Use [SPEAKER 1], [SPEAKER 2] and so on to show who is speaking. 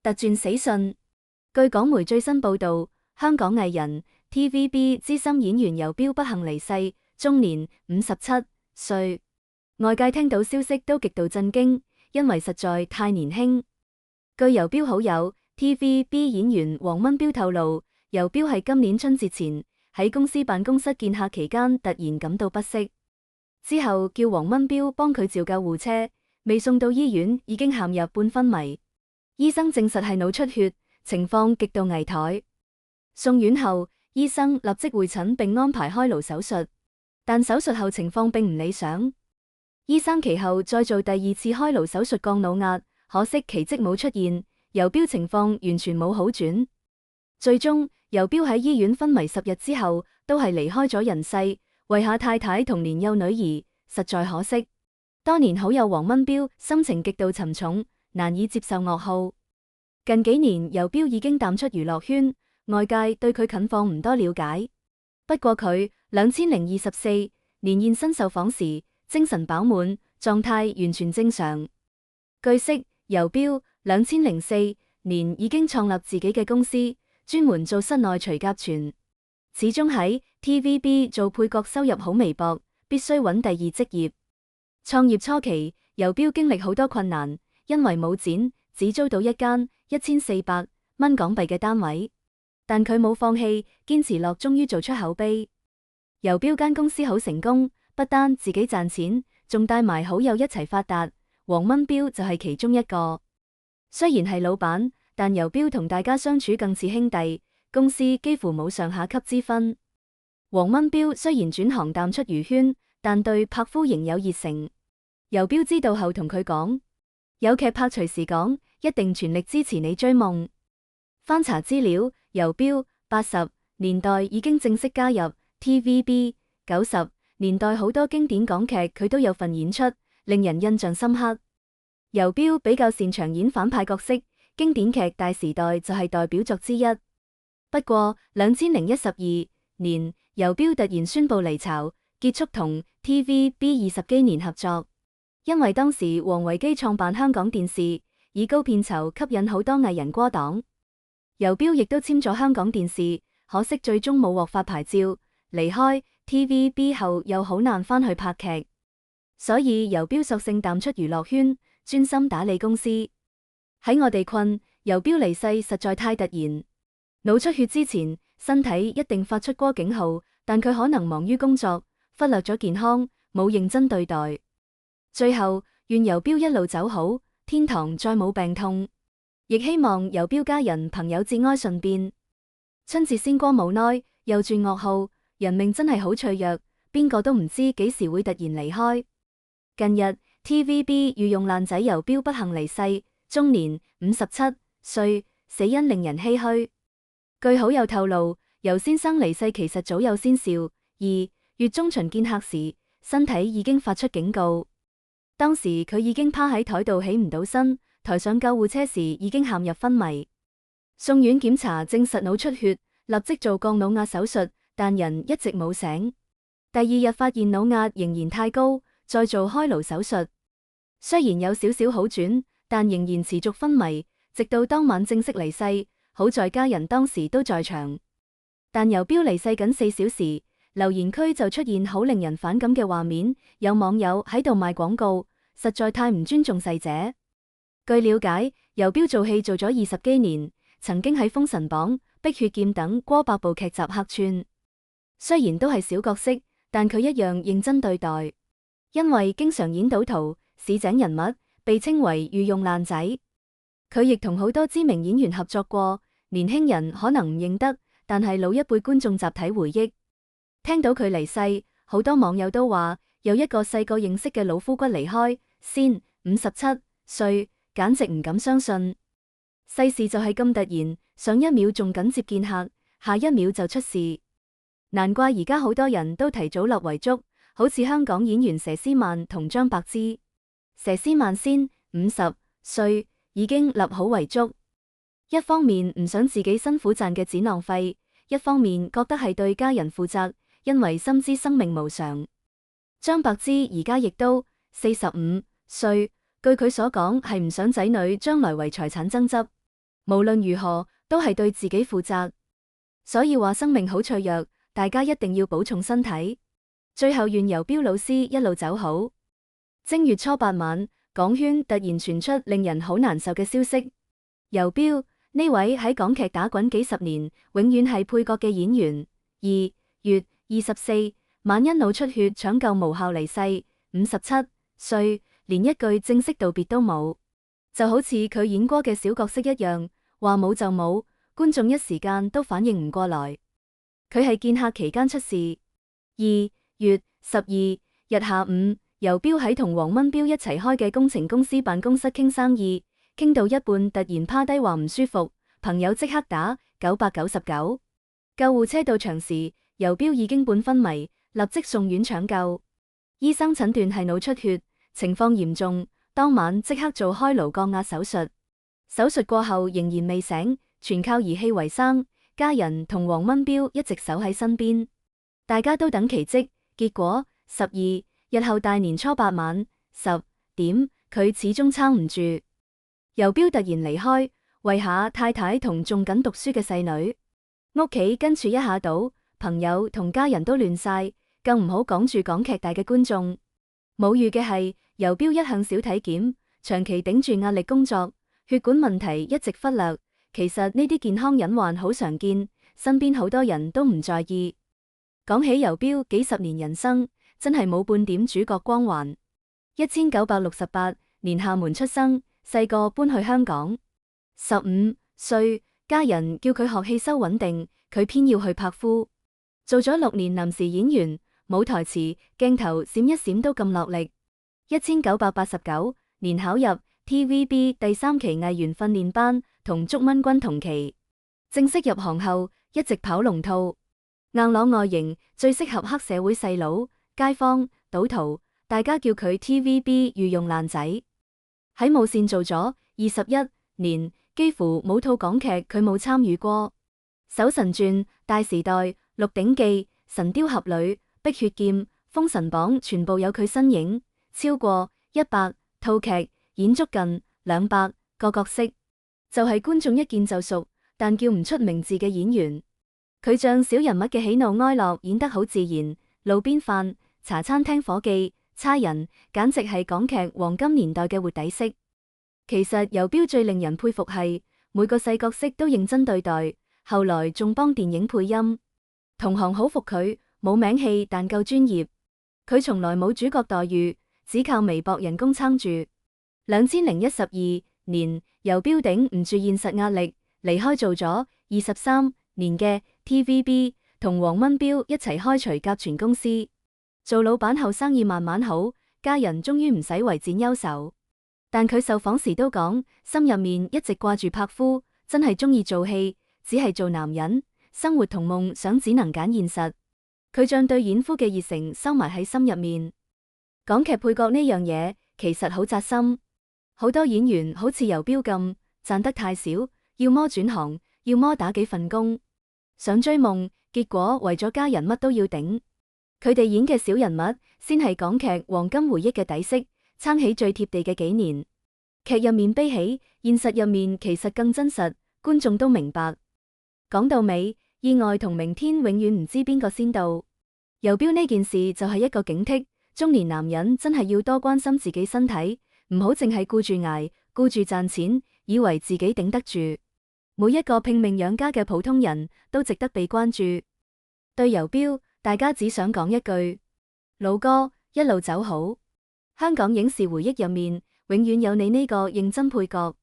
[SPEAKER 1] 突傳死訊。據港媒最新報道，香港藝人 TVB 資深演員游標不幸離世，終年57歲。外界聽到消息都極度震驚，因為實在太年輕。據游標好友 TVB 演員黃蚊標透露，游標係今年春節前喺公司辦公室見客期間突然感到不適，之後叫黃蚊標幫佢召救護車，未送到醫院已經陷入半昏迷。醫生證實係腦出血，情況極度危殆。送院後，醫生立即會診並安排開顱手術，但手術後情況並唔理想。醫生其後再做第二次開顱手術降腦壓，可惜奇蹟冇出現，游標情況完全冇好轉。最終，游標喺醫院昏迷10日之後，都係離開咗人世，遺下太太同年幼女兒，實在可惜。多年好友黃蚊標心情極度沉重，難以接受噩耗。近幾年，游標已經淡出娛樂圈，外界對佢近況唔多了解。不過佢2024年現身受訪時，精神飽滿，狀態完全正常。據悉，游標2004年已經創立自己嘅公司，專門做室內除甲醛。始終喺 TVB 做配角收入好微薄，必須揾第二職業。創業初期，游標經歷好多困難，因為冇錢，只租到一間1400蚊港幣嘅單位。但佢冇放棄，堅持落，終於做出口碑。游標間公司好成功，不單自己賺錢，仲帶埋好友一齊發達。黃蚊標就係其中一個。雖然係老闆，但游標同大家相處更似兄弟，公司幾乎冇上下級之分。黃蚊標雖然轉行淡出娛圈，但對拍夫仍有熱誠。游標知道後同佢講：有劇拍隨時講，一定全力支持你追夢。翻查資料，游標80年代已經正式加入 TVB， 90年代好多經典港劇佢都有份演出，令人印象深刻。游標比較擅長演反派角色，經典劇《大時代》就係代表作之一。不過2012年，游標突然宣布離巢，結束同 TVB 20幾年合作。因為當時王維基創辦香港電視，以高片酬吸引好多藝人過檔。游標亦都簽咗香港電視，可惜最終冇獲發牌照。離開 TVB 後又好難返去拍劇，所以游標索性淡出娛樂圈，專心打理公司。喺我哋困，游標離世實在太突然。腦出血之前，身體一定發出過警號，但佢可能忙於工作，忽略咗健康，冇認真對待。最後，願游標一路走好，天堂再冇病痛。亦希望游標家人朋友節哀順變。春節先過無奈，又轉噩耗，人命真係好脆弱，邊個都唔知幾時會突然離開。近日 TVB 御用爛仔游標不幸離世，終年57歲，死因令人唏噓。據好友透露，游先生離世其實早有先兆，2月中旬見客時，身體已經發出警告。當時佢已經趴喺台度起唔到身，抬上救護車時已經陷入昏迷。送院檢查證實腦出血，立即做降腦壓手術，但人一直冇醒。第二日發現腦壓仍然太高，再做開顱手術。雖然有少少好轉，但仍然持續昏迷，直到當晚正式離世。好在家人當時都在場。但游標離世僅4小時，留言區就出現好令人反感嘅畫面，有網友喺度賣廣告，實在太唔尊重逝者。據了解，游標做戲做咗20幾年，曾經喺《封神榜》《碧血劍》等過百部劇集客串。雖然都係小角色，但佢一樣認真對待。因為經常演賭徒、市井人物，被稱為御用爛仔。佢亦同好多知名演員合作過，年輕人可能唔認得，但係老一輩觀眾集體回憶。聽到佢離世，好多網友都話，有一個細個認識嘅老夫骨離開，先57歲，簡直唔敢相信。世事就係咁突然，上一秒仲緊接見客，下一秒就出事。難怪而家好多人都提早立遺囑，好似香港演員佘詩曼同張柏芝。佘詩曼先50歲，已經立好遺囑。一方面唔想自己辛苦賺嘅錢浪費，一方面覺得係對家人負責，因為深知生命無常。張柏芝而家亦都45歲，據佢所講係唔想仔女將來為財產爭執。無論如何都係對自己負責。所以話生命好脆弱，大家一定要保重身體。最後願游標老師一路走好。正月初8晚，港圈突然傳出令人好難受嘅消息，游標呢位喺港劇打滾幾十年，永遠係配角嘅演員，2月24晚因腦出血搶救無效離世，57歲，連一句正式道別都冇。就好似佢演過嘅小角色一樣，話冇就冇，觀眾一時間都反應唔過來。佢係見客期間出事。2月12日下午，游標喺同黃蚊標一齊開嘅工程公司辦公室傾生意，傾到一半突然趴低話唔舒服，朋友即刻打999，救護車到場時，游標已經半昏迷，立即送院搶救。醫生診斷係腦出血，情況嚴重，當晚即刻做開顱降壓手術。手術過後仍然未醒，全靠儀器維生，家人同黃蚊標一直守喺身邊，大家都等奇蹟。結果12日後大年初8晚10點，佢始終撐唔住，游標突然離開，遺下太太同仲緊讀書嘅細女，屋企跟住一下倒，朋友同家人都亂晒，更唔好講住港劇大嘅觀眾。冇預嘅係，游標一向少體檢，長期頂住壓力工作，血管問題一直忽略。其實呢啲健康隱患好常見，身邊好多人都唔在意。講起游標幾十年人生，真係冇半點主角光環。1968年廈門出生，細個搬去香港，15歲，家人叫佢學汽修穩定，佢偏要去拍夫，做咗6年臨時演員，冇台詞，鏡頭閃一閃都咁落力。1989年考入 TVB 第3期藝員訓練班，同祝蚊君同期。正式入行後，一直跑龍套。硬朗外形最適合黑社會細佬、街坊、賭徒，大家叫佢 TVB 御用爛仔。喺無綫做咗21年，幾乎冇套港劇佢冇參與過。搜神傳、大時代、鹿鼎記、神鵰俠侶、碧血劍、封神榜全部有佢身影，超過100套劇，演足近200個角色，就係觀眾一見就熟，但叫唔出名字嘅演員。佢將小人物嘅喜怒哀樂演得好自然，路邊販、茶餐廳伙計、差人，簡直係港劇黃金年代嘅活底色。其實游標最令人佩服係每個細角色都認真對待，後來仲幫電影配音，同行好服佢，冇名氣但夠專業。佢從來冇主角待遇，只靠微薄人工撐住。2012年，游標頂唔住現實壓力，離開做咗23年嘅 TVB， 同黃蚊標一齊開除甲醛公司。做老闆後生意慢慢好，家人終於唔使為錢憂愁。但佢受訪時都講，心入面一直掛住拍夫，真係中意做戲，只係做男人，生活同夢想只能揀現實。佢將對演夫嘅熱誠收埋喺心入面。港劇配角呢樣嘢其實好扎心，好多演員好似游標咁，賺得太少，要麼轉行，要麼打幾份工，想追夢，結果為咗家人乜都要頂。佢哋演嘅小人物，先係港劇黃金回憶嘅底色，撐起最貼地嘅幾年。劇入面悲喜，現實入面其實更真實，觀眾都明白。講到尾，意外同明天永遠唔知邊個先到。游標呢件事就係一個警惕，中年男人真係要多關心自己身體，唔好淨係顧住捱，顧住賺錢，以為自己頂得住。每一個拼命養家嘅普通人都值得被關注。對游標，大家只想講一句：老哥，一路走好。香港影視回憶入面，永遠有你呢個認真配角。